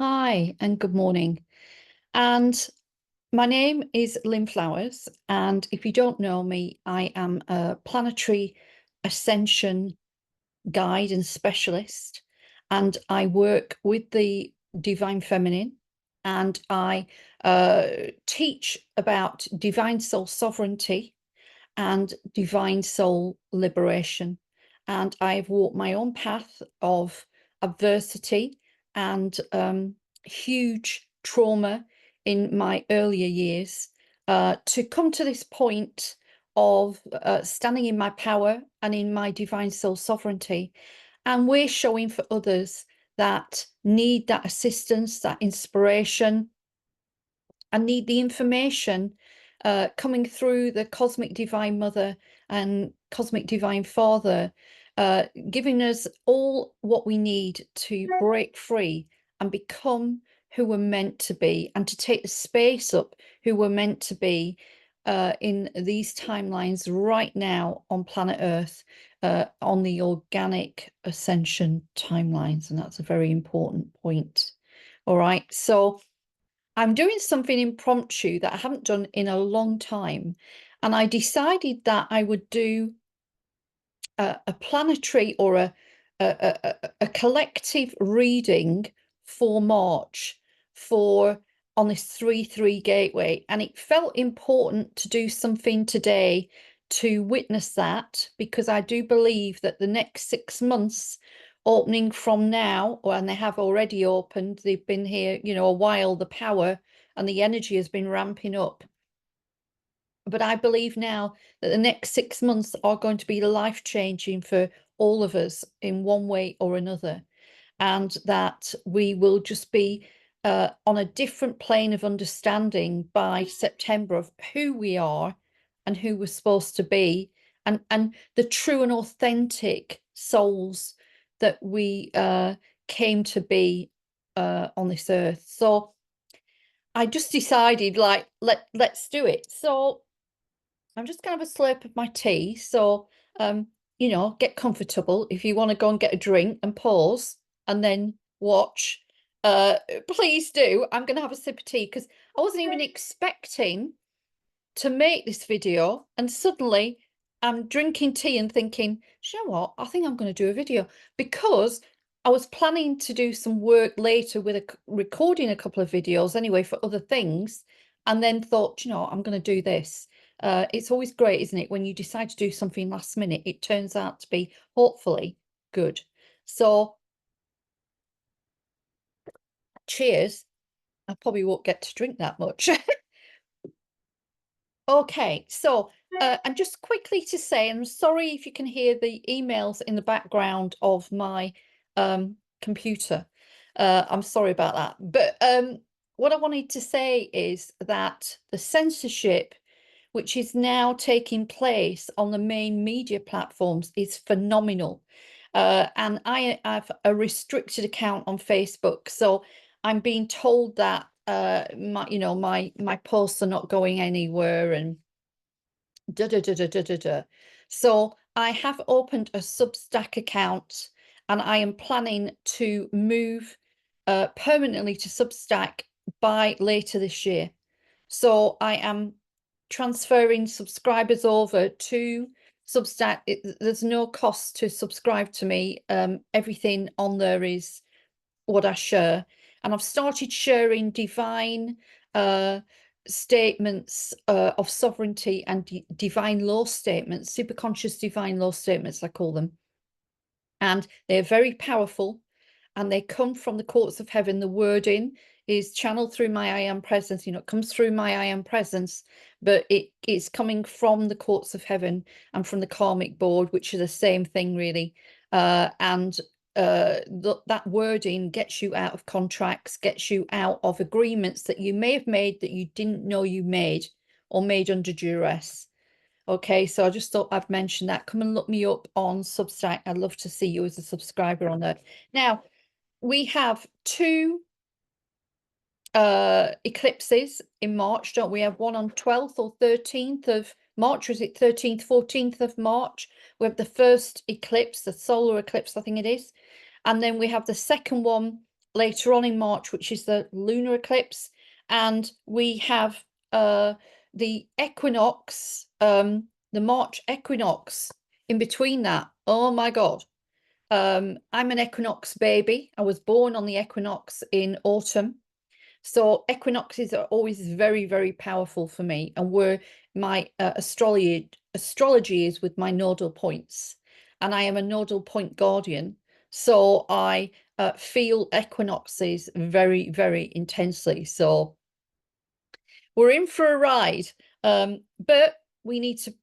Hi, and good morning. And my name is Lynn Flowers. And if you don't know me, I am a planetary ascension guide and specialist. And I work with the divine feminine. And I teach about divine soul sovereignty and divine soul liberation. And I've walked my own path of adversity and huge trauma in my earlier years to come to this point of standing in my power and in my divine soul sovereignty. And we're showing for others that need that assistance, that inspiration, and need the information coming through the cosmic divine mother and cosmic divine father, giving us all what we need to break free and become who we're meant to be, and to take the space up who we're meant to be in these timelines right now on planet Earth, on the organic ascension timelines. And that's a very important point. All right. So I'm doing something impromptu that I haven't done in a long time. And I decided that I would do a planetary or a collective reading for March for on this 3-3 gateway. And it felt important to do something today to witness that, because I do believe that the next 6 months, opening from now, and they have already opened, they've been here, a while, the power and the energy has been ramping up. But I believe now that the next 6 months are going to be life changing for all of us in one way or another, and that we will just be on a different plane of understanding by September of who we are and who we're supposed to be, and the true and authentic souls that we came to be on this earth. So I just decided, like, let's do it. So I'm just gonna have a slurp of my tea. So get comfortable. If you want to go and get a drink and pause and then watch, please do. I'm gonna have a sip of tea because I wasn't even expecting to make this video, and suddenly I'm drinking tea and thinking, "Do you know what? I think I'm going to do a video," because I was planning to do some work later with recording a couple of videos anyway for other things, and then thought, I'm going to do this. It's always great, isn't it, when you decide to do something last minute, it turns out to be hopefully good. So cheers. I probably won't get to drink that much. Okay, so and just quickly to say, I'm sorry if you can hear the emails in the background of my computer. I'm sorry about that. But what I wanted to say is that the censorship, which is now taking place on the main media platforms, is phenomenal. And I have a restricted account on Facebook, so I'm being told that my posts are not going anywhere, and da da da da da da da. So I have opened a Substack account, and I am planning to move permanently to Substack by later this year. So I am transferring subscribers over to Substack. There's no cost to subscribe to me. Everything on there is what I share. And I've started sharing divine statements of sovereignty and divine law statements, superconscious divine law statements, I call them. And they're very powerful, and they come from the courts of heaven. The wording is channeled through my I am presence, it comes through my I am presence, but it is coming from the courts of heaven and from the karmic board, which is the same thing, really. And that wording gets you out of contracts, gets you out of agreements that you may have made that you didn't know you made, or made under duress. Okay, so I just thought I'd mention that. Come and look me up on Substack. I'd love to see you as a subscriber on there. Now, we have two eclipses in March, don't we? Have one on 12th or 13th of March, or is it 13th, 14th of March? We have the first eclipse, the solar eclipse, I think it is. And then we have the second one later on in March, which is the lunar eclipse, and we have the equinox, the March equinox in between that. Oh my God. I'm an equinox baby. I was born on the equinox in autumn. So equinoxes are always very, very powerful for me, and where my astrology is with my nodal points, and I am a nodal point guardian. So I feel equinoxes very, very intensely. So we're in for a ride, but we need to,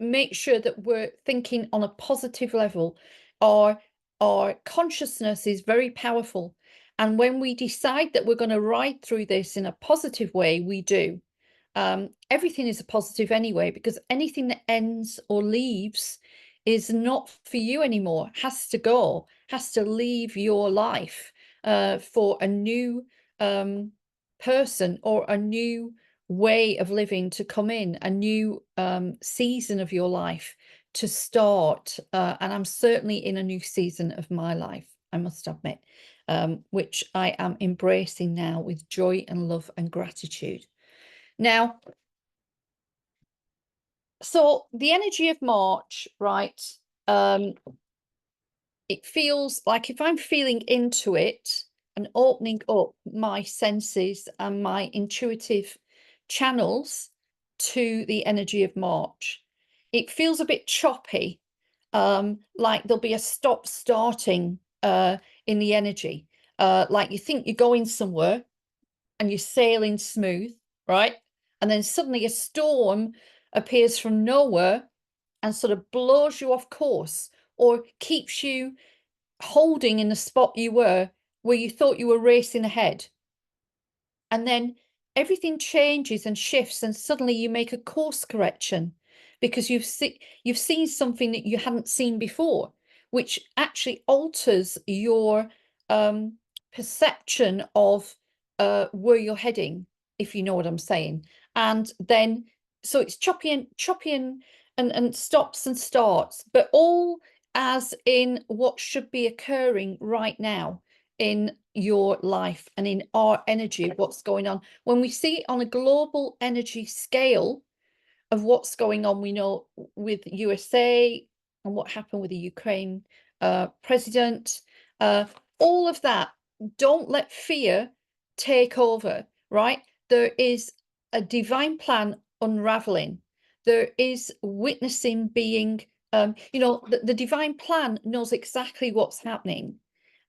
make sure that we're thinking on a positive level. Our consciousness is very powerful, and when we decide that we're going to ride through this in a positive way, we do. Everything is a positive anyway, because anything that ends or leaves is not for you anymore, has to go, has to leave your life for a new person or a new way of living to come in, a new season of your life to start. And I'm certainly in a new season of my life, I must admit, which I am embracing now with joy and love and gratitude. Now, so the energy of March, right? It feels like if I'm feeling into it and opening up my senses and my intuitive channels to the energy of March, it feels a bit choppy, like there'll be a stop starting in the energy. Like you think you're going somewhere and you're sailing smooth, right? And then suddenly a storm appears from nowhere and sort of blows you off course, or keeps you holding in the spot you were where you thought you were racing ahead. And then everything changes and shifts, and suddenly you make a course correction because you've seen something that you hadn't seen before, which actually alters your perception of where you're heading, if you know what I'm saying. And then so it's choppy and stops and starts, but all as in what should be occurring right now in your life and in our energy, what's going on. When we see it on a global energy scale of what's going on, we know with USA and what happened with the Ukraine president, all of that. Don't let fear take over, right? There is a divine plan unraveling. There is witnessing being, the divine plan knows exactly what's happening.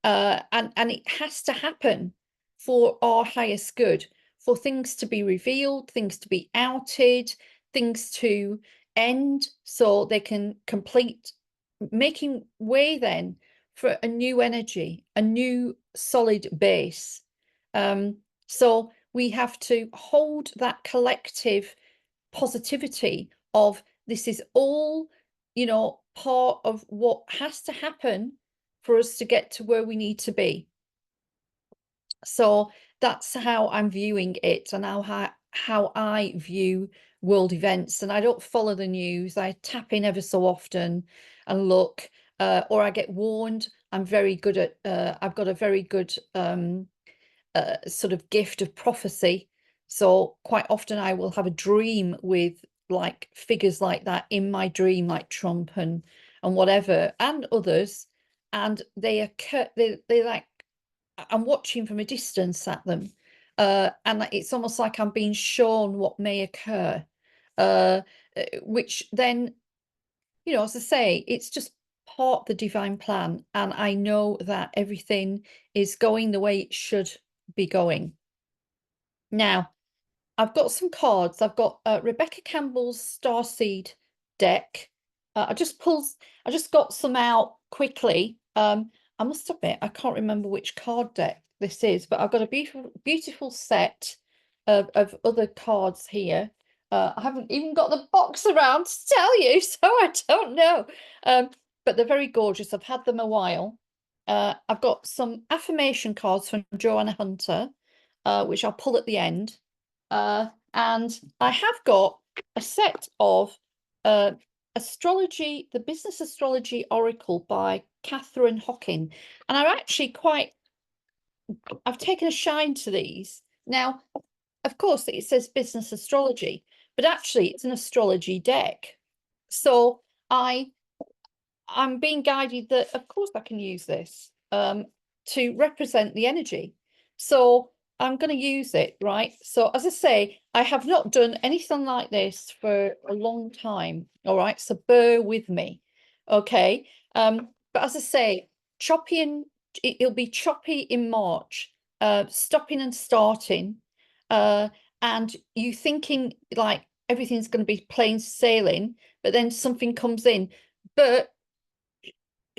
And it has to happen for our highest good, for things to be revealed, things to be outed, things to end so they can complete, making way then for a new energy, a new solid base. So we have to hold that collective positivity of this is all, part of what has to happen for us to get to where we need to be. So that's how I'm viewing it, and how I view world events. And I don't follow the news. I tap in ever so often and look, or I get warned. I'm very good at, I've got a very good sort of gift of prophecy. So quite often I will have a dream with like figures like that in my dream, like Trump and whatever, and others, and they occur. They like, I'm watching from a distance at them, and it's almost like I'm being shown what may occur, which then, as I say, it's just part of the divine plan, and I know that everything is going the way it should be going. Now, I've got some cards. I've got Rebecca Campbell's Starseed deck. I just got some out quickly. I must admit, I can't remember which card deck this is, but I've got a beautiful set of other cards here. I haven't even got the box around to tell you, so I don't know. But they're very gorgeous. I've had them a while. I've got some affirmation cards from Joanna Hunter, which I'll pull at the end. And I have got a set of astrology, the Business Astrology Oracle by Catherine Hocking. And I'm actually quite I've taken a shine to these. Now, of course, it says business astrology, but actually it's an astrology deck. So I'm being guided that, of course, I can use this to represent the energy. So I'm going to use it, right? So as I say, I have not done anything like this for a long time. All right, so bear with me, okay? But as I say, choppy and it'll be choppy in March, stopping and starting, and you thinking like everything's going to be plain sailing, but then something comes in. But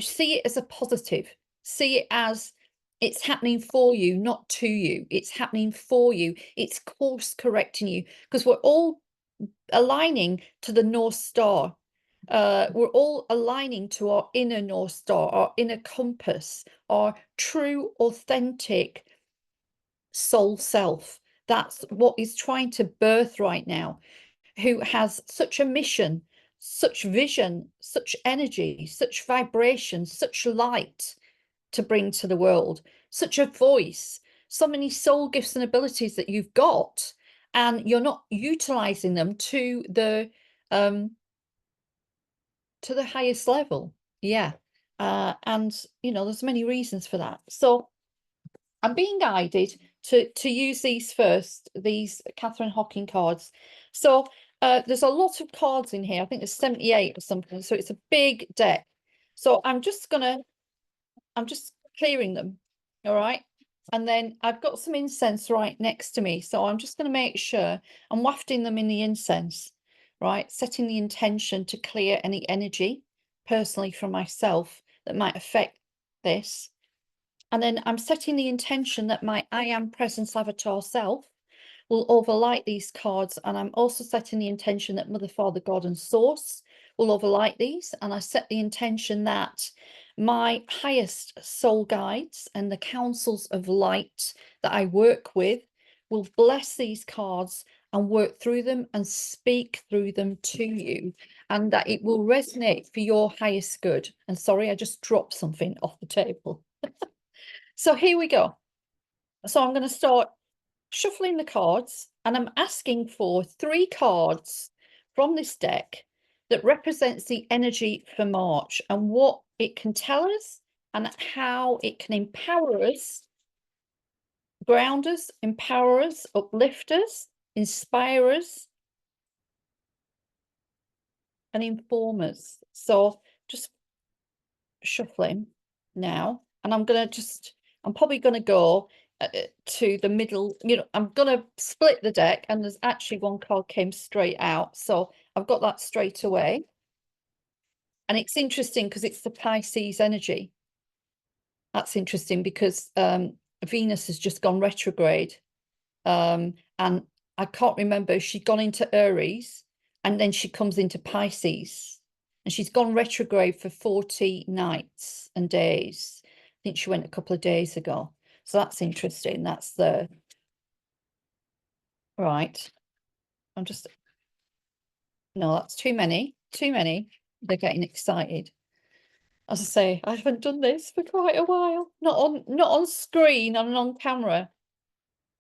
see it as a positive. See it as it's happening for you, not to you. It's happening for you. It's course correcting you, because we're all aligning to the North Star. We're all aligning to our inner North Star, our inner compass, our true, authentic soul self. That's what is trying to birth right now, who has such a mission, such vision, such energy, such vibration, such light to bring to the world, such a voice, so many soul gifts and abilities that you've got, and you're not utilizing them um to the highest level. Yeah. And you know, there's many reasons for that. So I'm being guided to use these first, these Catherine Hocking cards. So there's a lot of cards in here. I think there's 78 or something. So it's a big deck. So I'm just clearing them. All right. And then I've got some incense right next to me. So I'm just going to make sure I'm wafting them in the incense, right? Setting the intention to clear any energy personally from myself that might affect this. And then I'm setting the intention that my I am presence avatar self will overlight these cards. And I'm also setting the intention that Mother, Father, God, and Source will overlight these. And I set the intention that my highest soul guides and the councils of light that I work with will bless these cards and work through them and speak through them to you, and that it will resonate for your highest good. And sorry, I just dropped something off the table. So here we go. So I'm going to start shuffling the cards, and I'm asking for 3 cards from this deck that represents the energy for March and what it can tell us and how it can empower us, ground us, empower us, uplift us, inspire us, and inform us. So just shuffling now, and I'm probably going to go to the middle. You know, I'm going to split the deck, and there's actually one card came straight out, so I've got that straight away. And it's interesting because it's the Pisces energy. That's interesting because Venus has just gone retrograde, and I can't remember, she'd gone into Aries and then she comes into Pisces, and she's gone retrograde for 40 nights and days. I think she went a couple of days ago. So that's interesting. That's the right. No, that's too many. They're getting excited. As I say, I haven't done this for quite a while. Not on screen and on camera.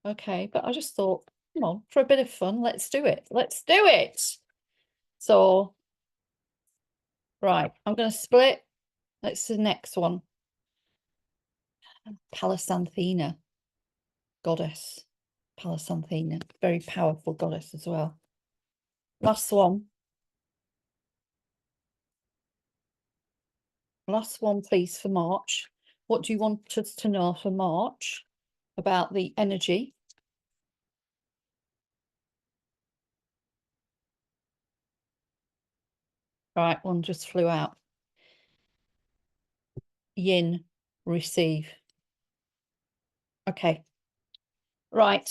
Okay, but I just thought, come on, for a bit of fun, let's do it. Let's do it. So, right, I'm going to split. That's the next one. Palasanthina, goddess. Palasanthina, very powerful goddess as well. Last one. Last one, please, for March. What do you want us to know for March about the energy? Right, one just flew out. Yin, receive. Okay. Right.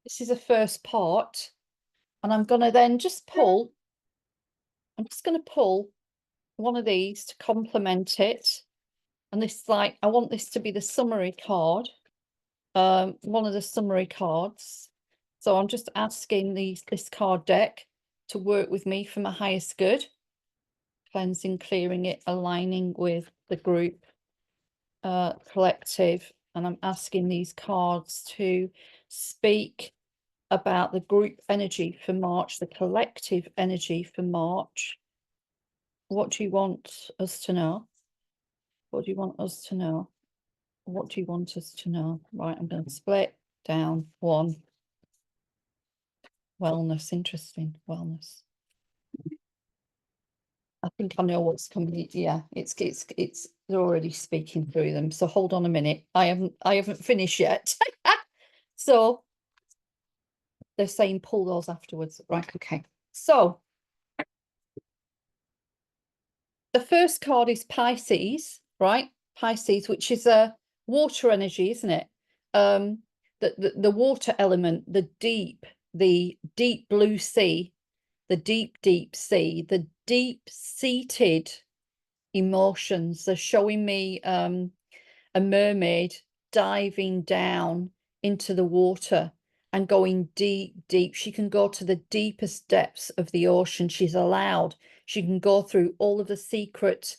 This is the first part. And I'm going to then just pull. I'm just going to pull one of these to complement it. And this, like, I want this to be the summary card. One of the summary cards. So I'm just asking this card deck to work with me for my highest good. Cleansing, clearing it, aligning with the group, collective, and I'm asking these cards to speak about the group energy for March, the collective energy for March. What do you want us to know? What do you want us to know? What do you want us to know? Right, I'm going to split down one. Wellness, interesting. Wellness. I think I know what's coming. Yeah, it's they're already speaking through them. So hold on a minute. I haven't finished yet. So they're saying pull those afterwards. Right, okay. So the first card is Pisces, right? Pisces, which is a water energy, isn't it? The water element, the deep blue sea, the deep sea, the deep-seated emotions. They're showing me a mermaid diving down into the water and going deep. She can go to the deepest depths of the ocean. She's allowed. She can go through all of the secret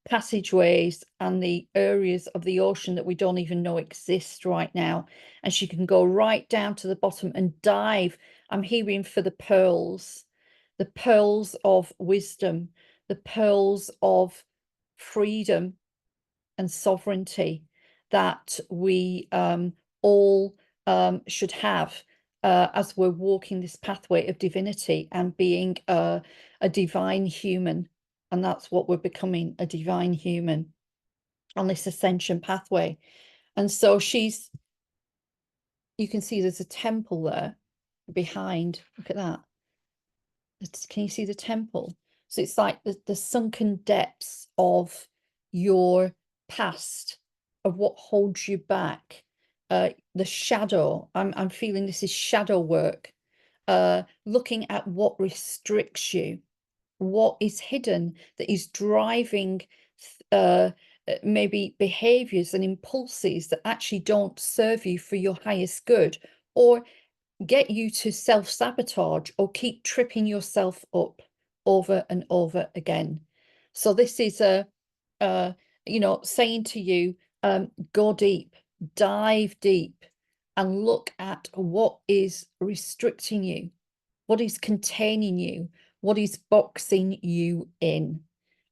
passageways and the areas of the ocean that we don't even know exist right now. And she can go right down to the bottom and dive. I'm hearing for the pearls of wisdom, the pearls of freedom and sovereignty that we all should have as we're walking this pathway of divinity and being a divine human. And that's what we're becoming, a divine human on this ascension pathway. And so you can see there's a temple there behind. Look at that. Can you see the temple? So it's like the sunken depths of your past, of what holds you back. The shadow. I'm feeling this is shadow work. Looking at what restricts you, what is hidden that is driving maybe behaviors and impulses that actually don't serve you for your highest good, or get you to self-sabotage or keep tripping yourself up over and over again. So this is saying to you, go deep, dive deep, and look at what is restricting you, what is containing you, what is boxing you in.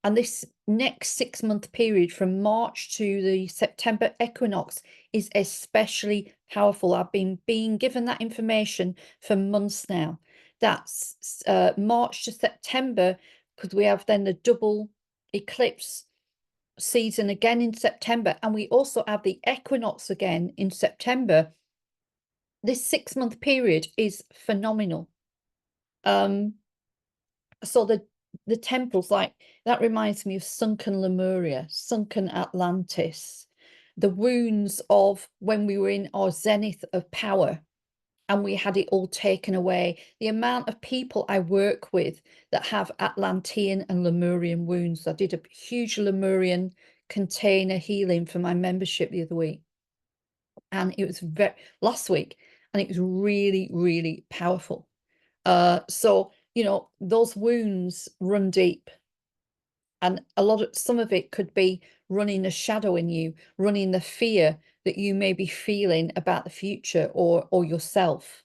And this next 6-month period from March to the September equinox is especially powerful. I've been being given that information for months now. That's March to September, because we have then the double eclipse season again in September, and we also have the equinox again in September. This 6-month period is phenomenal. So the temples, like that reminds me of sunken Lemuria, sunken Atlantis, the wounds of when we were in our zenith of power and we had it all taken away. The amount of people I work with that have Atlantean and Lemurian wounds. I did a huge Lemurian container healing for my membership the other week, and it was last week, and it was really powerful. So those wounds run deep, and some of it could be running a shadow in you, running the fear that you may be feeling about the future or yourself.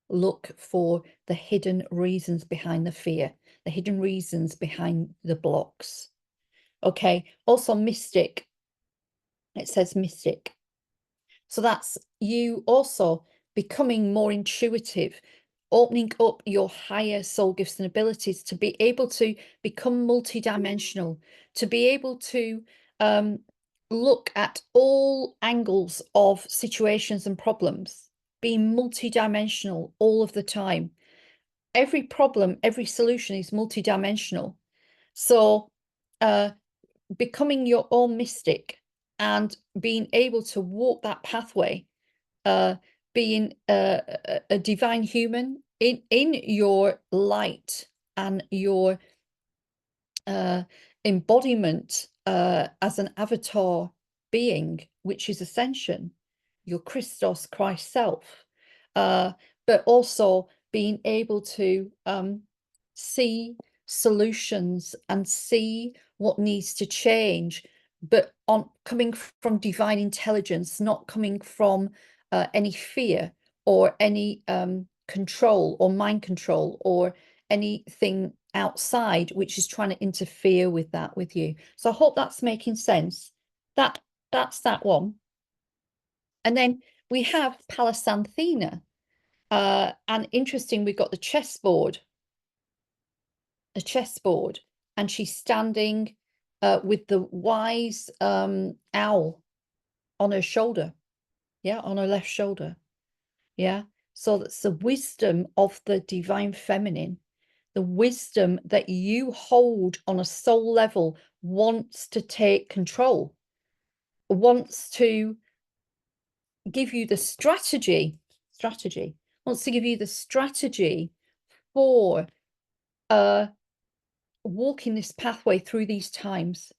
Look for the hidden reasons behind the fear, the hidden reasons behind the blocks. Okay, also mystic. It says mystic. So that's you also becoming more intuitive, opening up your higher soul gifts and abilities to be able to become multidimensional, to be able to look at all angles of situations and problems, being multidimensional all of the time. Every problem, every solution is multidimensional. So becoming your own mystic and being able to walk that pathway, being a divine human in your light and your embodiment as an avatar being, which is ascension, your Christos, Christ self, but also being able to see solutions and see what needs to change, but on coming from divine intelligence, not coming from any fear or any control or mind control or anything outside which is trying to interfere with that with you. So I hope that's making sense. That's that one. And then we have Palasanthina. And interesting, we've got the chessboard, and she's standing with the wise owl on her shoulder. Yeah, on her left shoulder. Yeah. So that's the wisdom of the divine feminine, the wisdom that you hold on a soul level, wants to take control, wants to give you the strategy, wants to give you the strategy for walking this pathway through these times.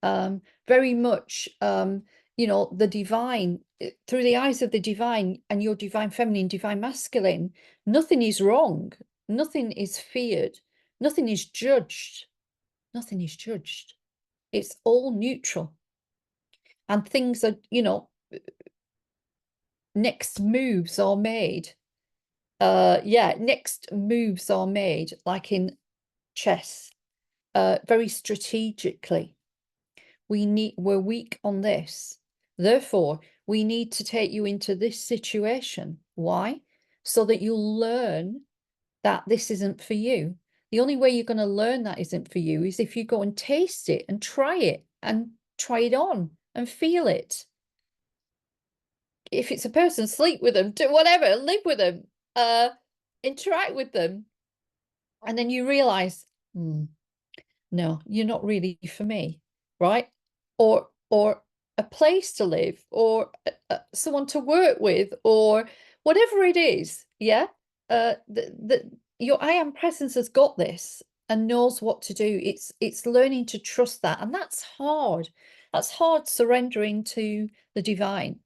Very much, you know, the divine, through the eyes of the divine and your divine feminine, divine masculine, nothing is wrong, nothing is feared, nothing is judged, nothing is judged. It's all neutral. And things are, you know, next moves are made. Yeah, next moves are made, like in chess, very strategically. We're weak on this. Therefore, we need to take you into this situation. Why? So that you'll learn that this isn't for you. The only way you're going to learn that isn't for you is if you go and taste it and try it on and feel it. If it's a person, sleep with them, do whatever, live with them, interact with them. And then you realize, no, you're not really for me, right? Or a place to live, or someone to work with, or whatever it is. Yeah. Your I am presence has got this and knows what to do. It's learning to trust that, and that's hard. That's hard, surrendering to the divine.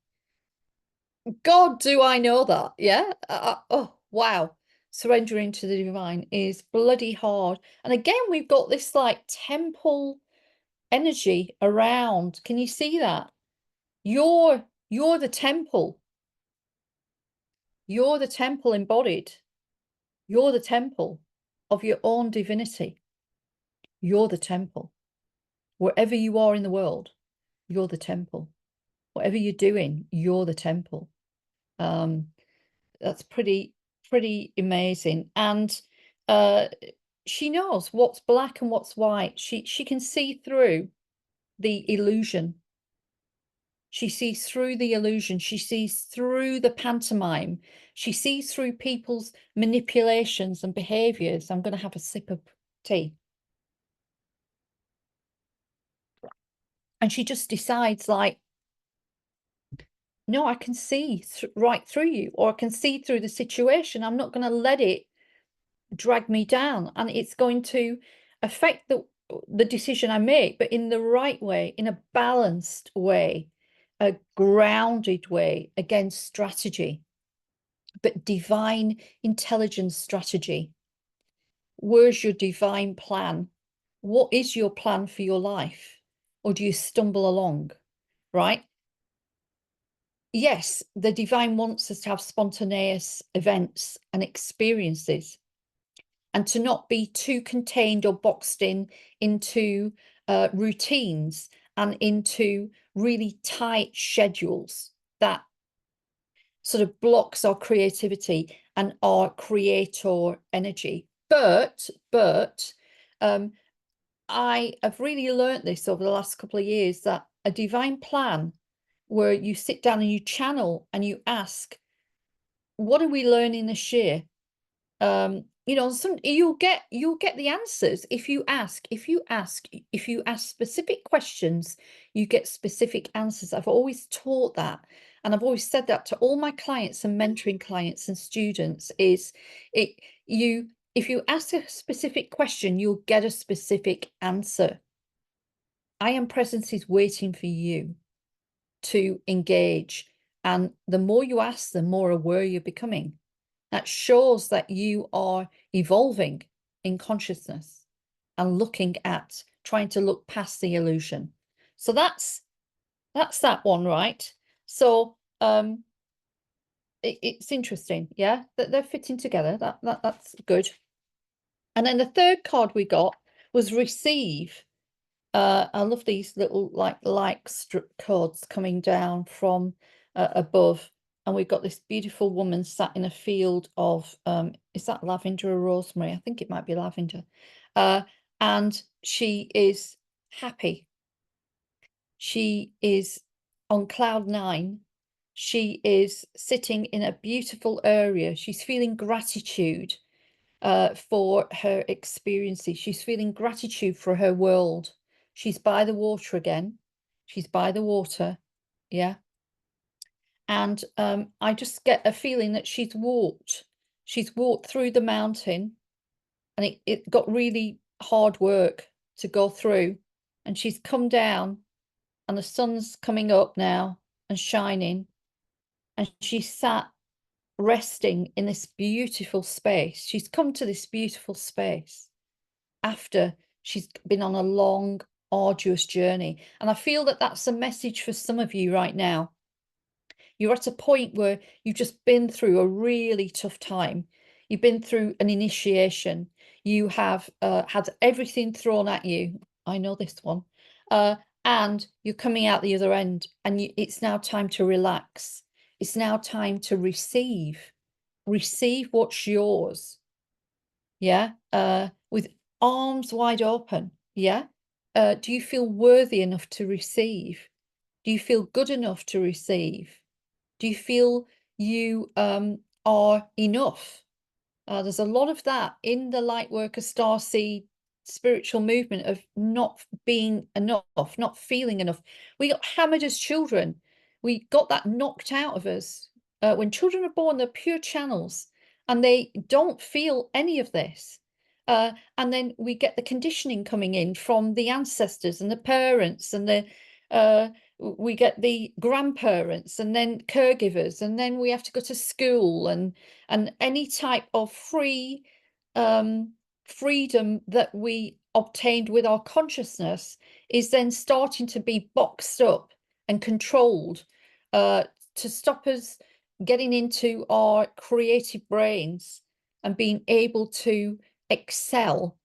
God, do I know that? Yeah. Oh, wow. Surrendering to the divine is bloody hard. And again, we've got this like temple energy around. Can you see that? You're the temple. You're the temple embodied. You're the temple of your own divinity. You're the temple. Wherever you are in the world, you're the temple. Whatever you're doing, you're the temple. That's pretty amazing. And she knows what's black and what's white. She can see through the illusion. She sees through the illusion. She sees through the pantomime. She sees through people's manipulations and behaviors. I'm going to have a sip of tea. And she just decides, like, no, I can see right through you, or I can see through the situation. I'm not going to let it drag me down, and it's going to affect the decision I make, but in the right way, in a balanced way, a grounded way, against strategy, but divine intelligence strategy. Where's your divine plan? What is your plan for your life? Or do you stumble along, right? Yes, the divine wants us to have spontaneous events and experiences, and to not be too contained or boxed into routines and into really tight schedules that sort of blocks our creativity and our creator energy. But I have really learned this over the last couple of years, that a divine plan where you sit down and you channel and you ask, what are we learning this year? You know, you'll get the answers if you ask. If you ask specific questions, you get specific answers. I've always taught that, and I've always said that to all my clients and mentoring clients and students, is if you ask a specific question, you'll get a specific answer. I am presence is waiting for you to engage, and the more you ask, the more aware you're becoming. That shows that you are evolving in consciousness and looking at, trying to look past the illusion, So that's that one, right? So it's interesting, yeah, that they're fitting together. That's good. And then the third card we got was receive. I love these little like strip cards coming down from above, and we've got this beautiful woman sat in a field of is that lavender or rosemary? I think it might be lavender. And she is happy. She is on cloud nine. She is sitting in a beautiful area. She's feeling gratitude for her experiences. She's feeling gratitude for her world. She's by the water again. She's by the water. Yeah. And I just get a feeling that she's walked. She's walked through the mountain, and it got really hard work to go through. And she's come down, and the sun's coming up now and shining. And she sat resting in this beautiful space. She's come to this beautiful space after she's been on a long, arduous journey. And I feel that that's a message for some of you right now. You're at a point where you've just been through a really tough time. You've been through an initiation. You have had everything thrown at you. I know this one. And you're coming out the other end, and it's now time to relax. It's now time to receive. Receive what's yours. Yeah. With arms wide open. Yeah. Do you feel worthy enough to receive? Do you feel good enough to receive? Do you feel you are enough? There's a lot of that in the Lightworker Starseed spiritual movement of not being enough, not feeling enough. We got hammered as children. We got that knocked out of us. When children are born, they're pure channels, and they don't feel any of this. And then we get the conditioning coming in from the ancestors and the parents, and we get the grandparents, and then caregivers, and then we have to go to school, and any type of freedom that we obtained with our consciousness is then starting to be boxed up and controlled to stop us getting into our creative brains and being able to excel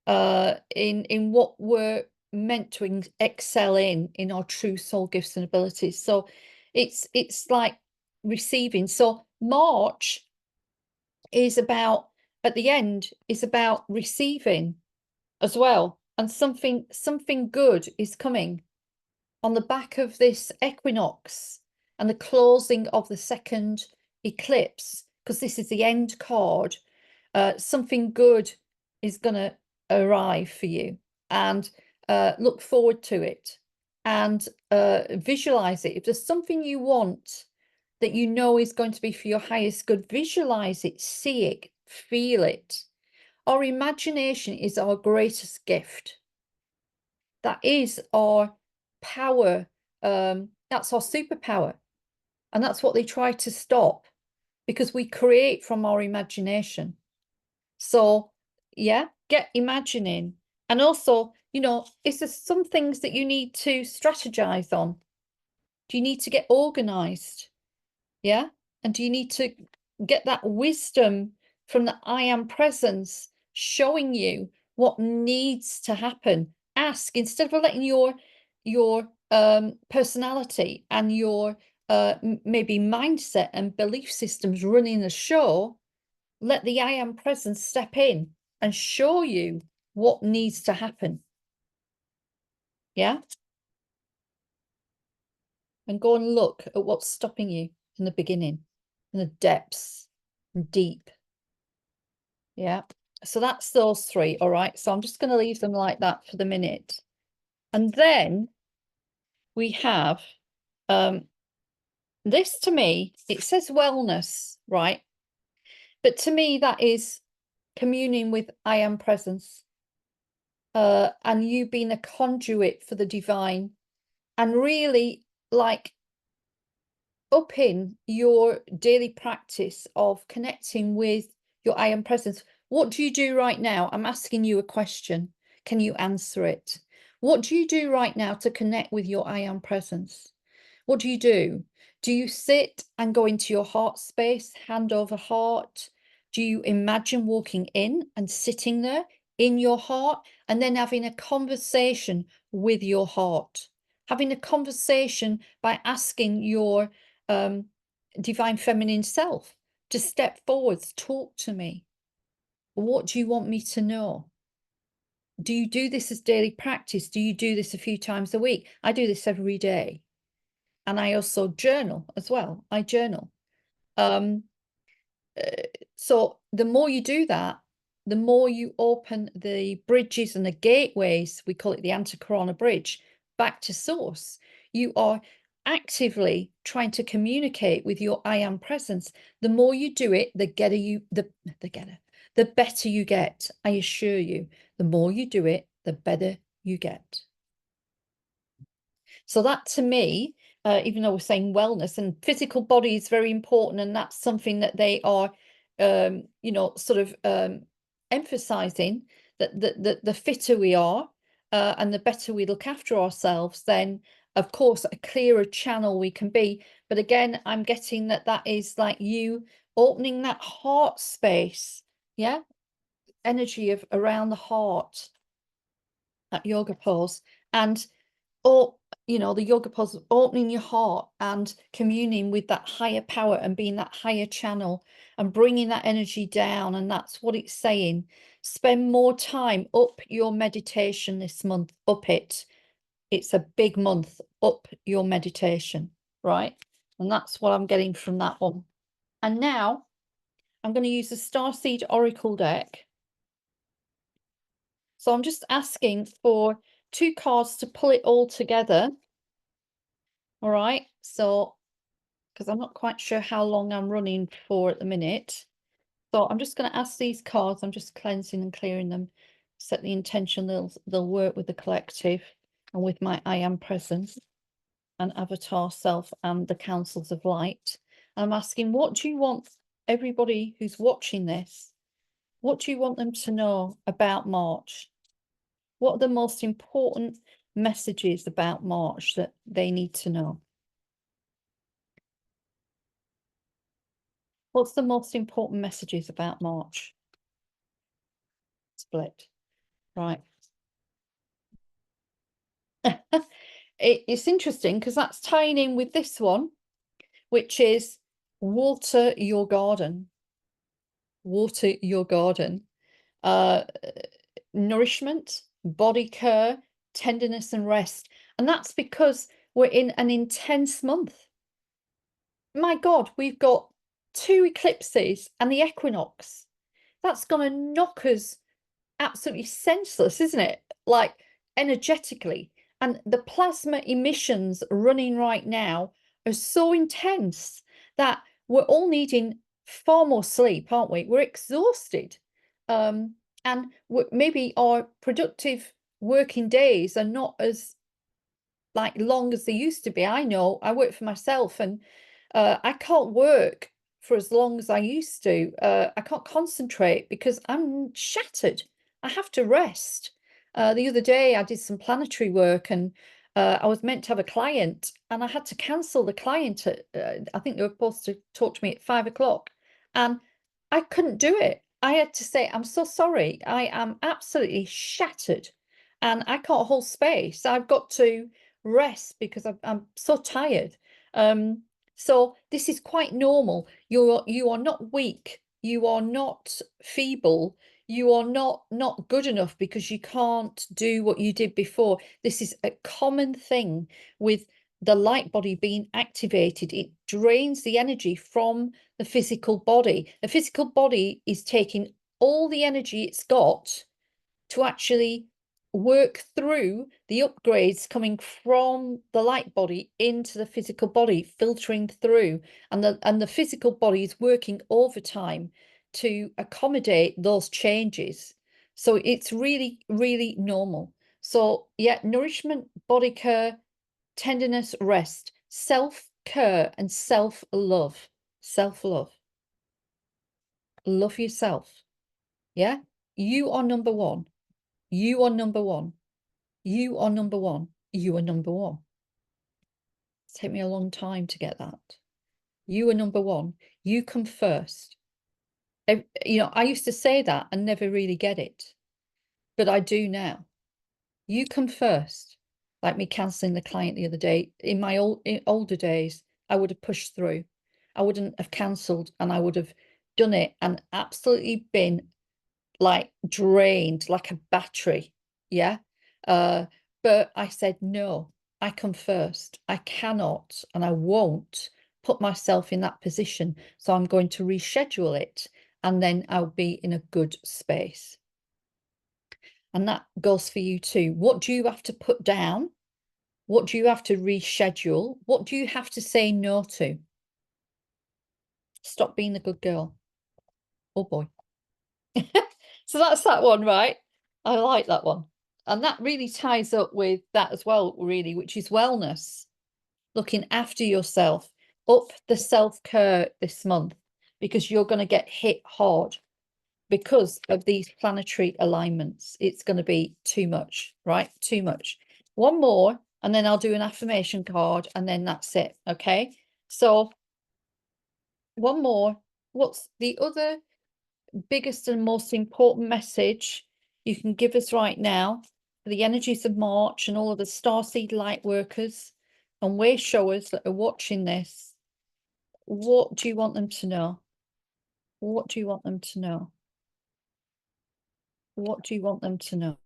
in what we're meant to excel in our true soul gifts and abilities. So it's like receiving. So March is about, at the end, is about receiving as well, and something good is coming on the back of this equinox and the closing of the second eclipse, because this is the end card. Something good is going to arrive for you, and look forward to it, and visualize it. If there's something you want that you know is going to be for your highest good, visualize it, see it, feel it. Our imagination is our greatest gift. That is our power. That's our superpower. And that's what they try to stop, because we create from our imagination. So, yeah, get imagining. And also, is there some things that you need to strategize on? Do you need to get organized? Yeah. And do you need to get that wisdom from the I am presence showing you what needs to happen? Ask, instead of letting your personality and your maybe mindset and belief systems running the show, let the I am presence step in and show you what needs to happen. Yeah. And go and look at what's stopping you in the beginning, in the depths and deep. Yeah. So that's those three. All right. So I'm just going to leave them like that for the minute. And then we have this, to me, it says wellness, right? But to me, that is communing with I am presence, and you being a conduit for the divine, and really like upping your daily practice of connecting with your I am presence. What do you do right now? I'm asking you a question. Can you answer it? What do you do right now to connect with your I am presence? What do you do? Do you sit and go into your heart space, hand over heart? Do you imagine walking in and sitting there in your heart and then having a conversation with your heart? Having a conversation by asking your um, divine feminine self to step forwards, talk to me. What do you want me to know? Do you do this as daily practice? Do you do this a few times a week? I do this every day. And I also journal as well. I journal. Um, so the more you do that, the more you open the bridges and the gateways, we call it the Antakarana Bridge, back to source. You are actively trying to communicate with your I am presence. The more you do it, the better you get. I assure you, the more you do it, the better you get. So that to me, even though we're saying wellness and physical body is very important, and that's something that they are, sort of emphasizing that the fitter we are, and the better we look after ourselves, then of course a clearer channel we can be. But again, I'm getting that that is like you opening that heart space, yeah, energy of around the heart, that yoga pose, and or the yoga pose, opening your heart and communing with that higher power and being that higher channel and bringing that energy down. And that's what it's saying. Spend more time, up your meditation this month, up it. It's a big month, up your meditation, right? And that's what I'm getting from that one. And now I'm going to use the Starseed Oracle deck. So I'm just asking for 2 cards to pull it all together. All right, so because I'm not quite sure how long I'm running for at the minute. So I'm just going to ask these cards. I'm just cleansing and clearing them. Set the intention they'll work with the collective and with my I am presence and avatar self and the councils of light. I'm asking, what do you want everybody who's watching this? What do you want them to know about March? What are the most important messages about March that they need to know? What's the most important messages about March? Split, right. It's interesting because that's tying in with this one, which is water your garden. Water your garden. Uh, nourishment, body care, tenderness and rest. And that's because we're in an intense month. My God, we've got 2 eclipses and the equinox. That's going to knock us absolutely senseless, isn't it? Like energetically. And the plasma emissions running right now are so intense that we're all needing far more sleep, aren't we? We're exhausted. And maybe our productive working days are not as like long as they used to be. I know I work for myself and I can't work for as long as I used to. I can't concentrate because I'm shattered. I have to rest. The other day I did some planetary work and I was meant to have a client and I had to cancel the client at, I think they were supposed to talk to me at 5 o'clock and I couldn't do it. I had to say, I'm so sorry. I am absolutely shattered and I can't hold space. I've got to rest because I'm so tired. So this is quite normal. You are not weak. You are not feeble. You are not good enough because you can't do what you did before. This is a common thing with the light body being activated. It drains the energy from the physical body. The physical body is taking all the energy it's got to actually work through the upgrades coming from the light body into the physical body, filtering through, and the physical body is working overtime to accommodate those changes. So it's really, really normal. So yeah, nourishment, body care, tenderness, rest, self-care and self-love. Self-love. Love yourself. Yeah. You are number one. You are number one. You are number one. You are number one. It's taken me a long time to get that. You are number one. You come first. You know, I used to say that and never really get it, but I do now. You come first. Like me cancelling the client the other day. In my older days, I would have pushed through. I wouldn't have cancelled, and I would have done it and absolutely been like drained like a battery. Yeah. But I said, no, I come first. I cannot and I won't put myself in that position. So I'm going to reschedule it, and then I'll be in a good space. And that goes for you too. What do you have to put down? What do you have to reschedule? What do you have to say no to? Stop being the good girl. Oh boy. So that's that one, right? I like that one. And that really ties up with that as well, really, which is wellness, looking after yourself, up the self-care this month, because you're going to get hit hard because of these planetary alignments. It's going to be too much, right? Too much. One more, and then I'll do an affirmation card, and then that's it. Okay. So one more. What's the other biggest and most important message you can give us right now for the energies of March and all of the starseed light workers and way showers that are watching this? What do you want them to know? What do you want them to know? What do you want them to know?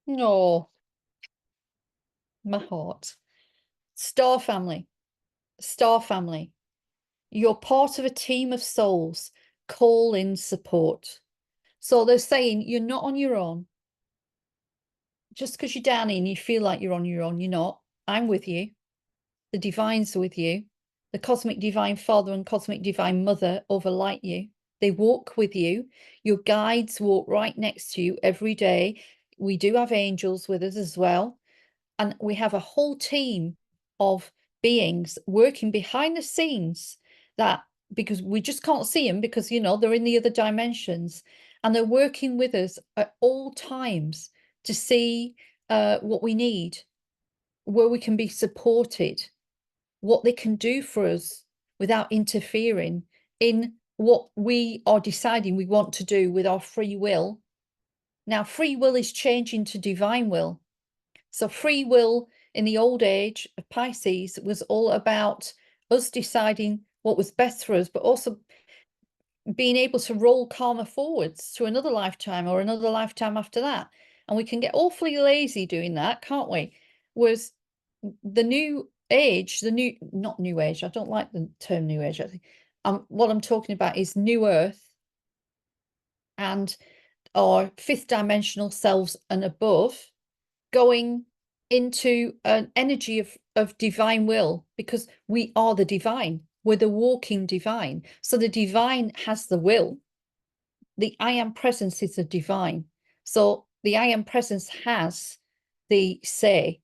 No, my heart. Star family, star family. You're part of a team of souls. Call in support. So they're saying you're not on your own. Just because you're down and you feel like you're on your own, you're not. I'm with you. The divine's with you. The cosmic divine father and cosmic divine mother overlight you. They walk with you. Your guides walk right next to you every day. We do have angels with us as well. And we have a whole team of beings working behind the scenes, that because we just can't see them because, you know, they're in the other dimensions, and they're working with us at all times to see what we need, where we can be supported, what they can do for us without interfering in what we are deciding we want to do with our free will. Now, free will is changing to divine will. So free will in the old age of Pisces was all about us deciding what was best for us, but also being able to roll karma forwards to another lifetime or another lifetime after that. And we can get awfully lazy doing that, can't we? Whereas the new age, not new age, I don't like the term new age, I think. What I'm talking about is new earth and our fifth dimensional selves and above, going into an energy of divine will, because we are the divine. We're the walking divine. So the divine has the will. The I am presence is the divine. So the I am presence has the say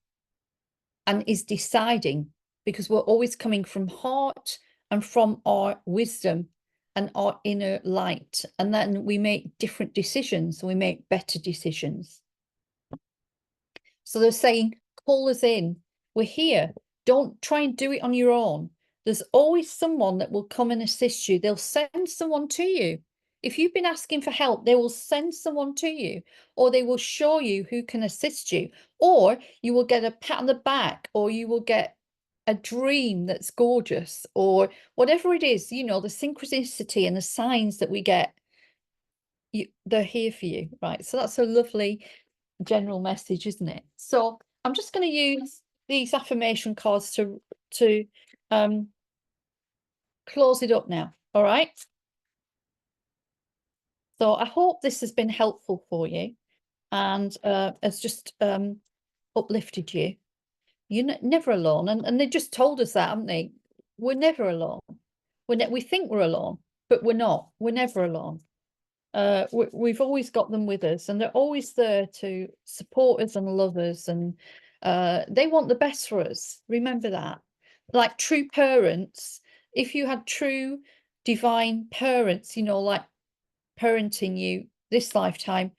and is deciding, because we're always coming from heart and from our wisdom and our inner light. And then we make different decisions. We make better decisions. So they're saying, call us in. We're here. Don't try and do it on your own. There's always someone that will come and assist you. They'll send someone to you. If you've been asking for help, they will send someone to you, or they will show you who can assist you, or you will get a pat on the back, or you will get a dream that's gorgeous, or whatever it is, you know, the synchronicity and the signs that we get, they're here for you, right? So that's a lovely general message, isn't it? So I'm just going to use these affirmation cards to close it up now. All right. So I hope this has been helpful for you and has just uplifted you. You're never alone, and they just told us that, haven't they? We're never alone. We think we're alone, but we're not. We're never alone. We've always got them with us, and they're always there to support us and love us, and they want the best for us. Remember that. Like true parents, if you had true divine parents, you know, like parenting you this lifetime,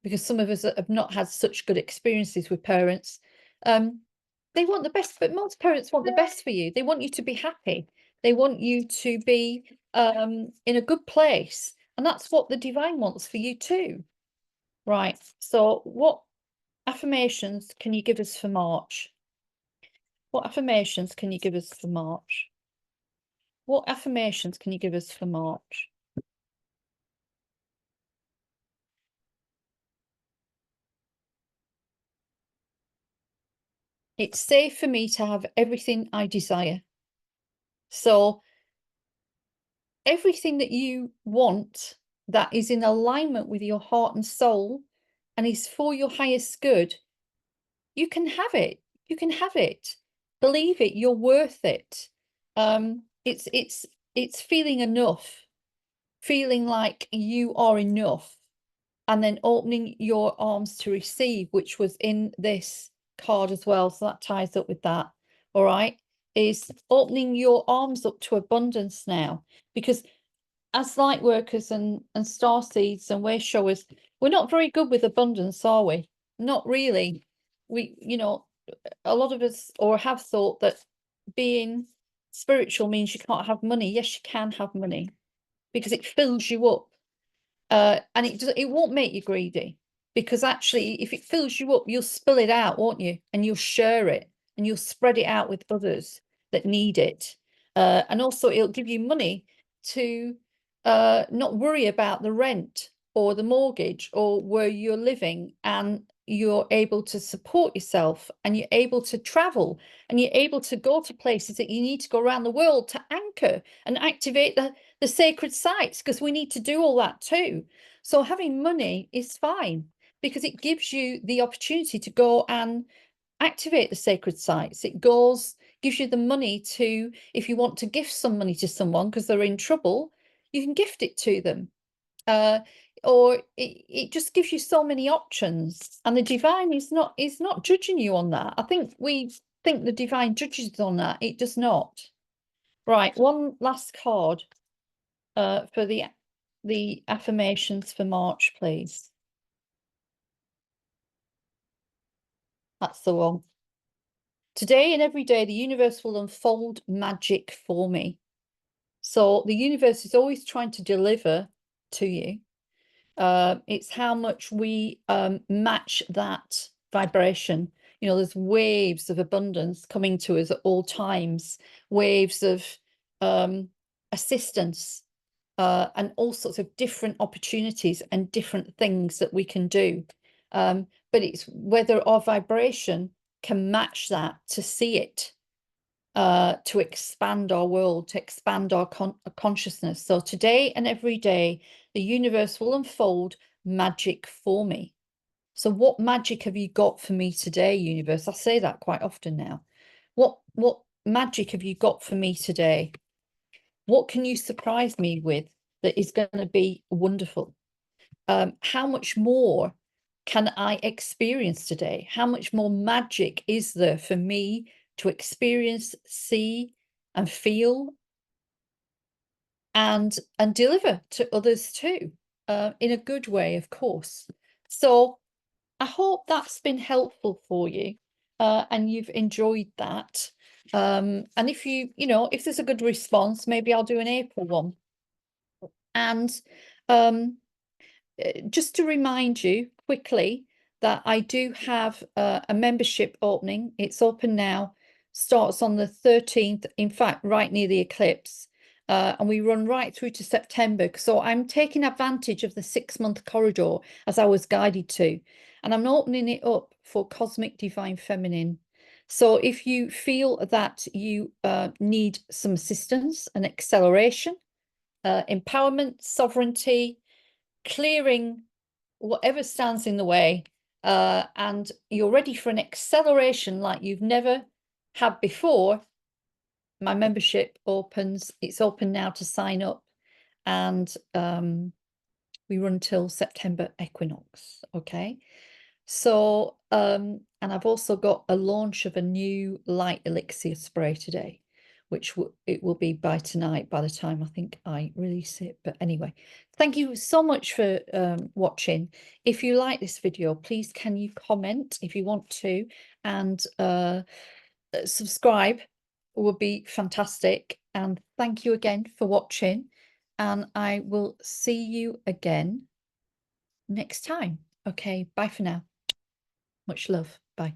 because some of us have not had such good experiences with parents. They want the best, but most parents want the best for you. They want you to be happy. They want you to be in a good place. And that's what the divine wants for you too. Right. So what affirmations can you give us for March? What affirmations can you give us for March? What affirmations can you give us for March? It's safe for me to have everything I desire. So everything that you want that is in alignment with your heart and soul and is for your highest good, you can have it. You can have it. Believe it. You're worth it. It's feeling enough, feeling like you are enough, and then opening your arms to receive, which was in this card as well. So that ties up with that. All right. Is opening your arms up to abundance now, because as light workers and star seeds and way showers, we're not very good with abundance, are we? Not really. We, a lot of us or have thought that being spiritual means you can't have money. Yes, you can have money because it fills you up. And it won't make you greedy, because actually if it fills you up, you'll spill it out, won't you? And you'll share it and you'll spread it out with others that need it. And also it'll give you money to not worry about the rent or the mortgage or where you're living, and you're able to support yourself, and you're able to travel, and you're able to go to places that you need to go around the world to anchor and activate the sacred sites, because we need to do all that too. So having money is fine because it gives you the opportunity to go and activate the sacred sites. Gives you the money to, if you want to gift some money to someone because they're in trouble, you can gift it to them. Or it just gives you so many options, and the divine is not judging you on that. I think we think the divine judges on that. It does not. Right, one last card for the affirmations for March, please. That's the one. Today and every day, the universe will unfold magic for me. So the universe is always trying to deliver to you. It's how much we match that vibration. There's waves of abundance coming to us at all times, waves of assistance, and all sorts of different opportunities and different things that we can do. But it's whether our vibration can match that to see it, to expand our world, to expand our consciousness. So today and every day, the universe will unfold magic for me. So what magic have you got for me today, universe? I say that quite often now. What magic have you got for me today? What can you surprise me with that is going to be wonderful? How much more can I experience today? How much more magic is there for me to experience, see, and feel, and deliver to others too, in a good way, of course. So I hope that's been helpful for you, and you've enjoyed that. And if if there's a good response, maybe I'll do an April one. And just to remind you quickly that I do have a membership opening. It's open now, starts on the 13th, in fact, right near the eclipse. And we run right through to September. So I'm taking advantage of the 6-month corridor as I was guided to. And I'm opening it up for Cosmic Divine Feminine. So if you feel that you need some assistance and acceleration, empowerment, sovereignty, clearing whatever stands in the way, and you're ready for an acceleration like you've never had before, my membership opens. It's open now to sign up, and we run till September equinox. Okay. So and I've also got a launch of a new light elixir spray today, which it will be by tonight by the time I think I release it. But anyway, thank you so much for watching. If you like this video, please can you comment if you want to, and subscribe would be fantastic. And thank you again for watching, and I will see you again next time. Okay, bye for now. Much love. Bye.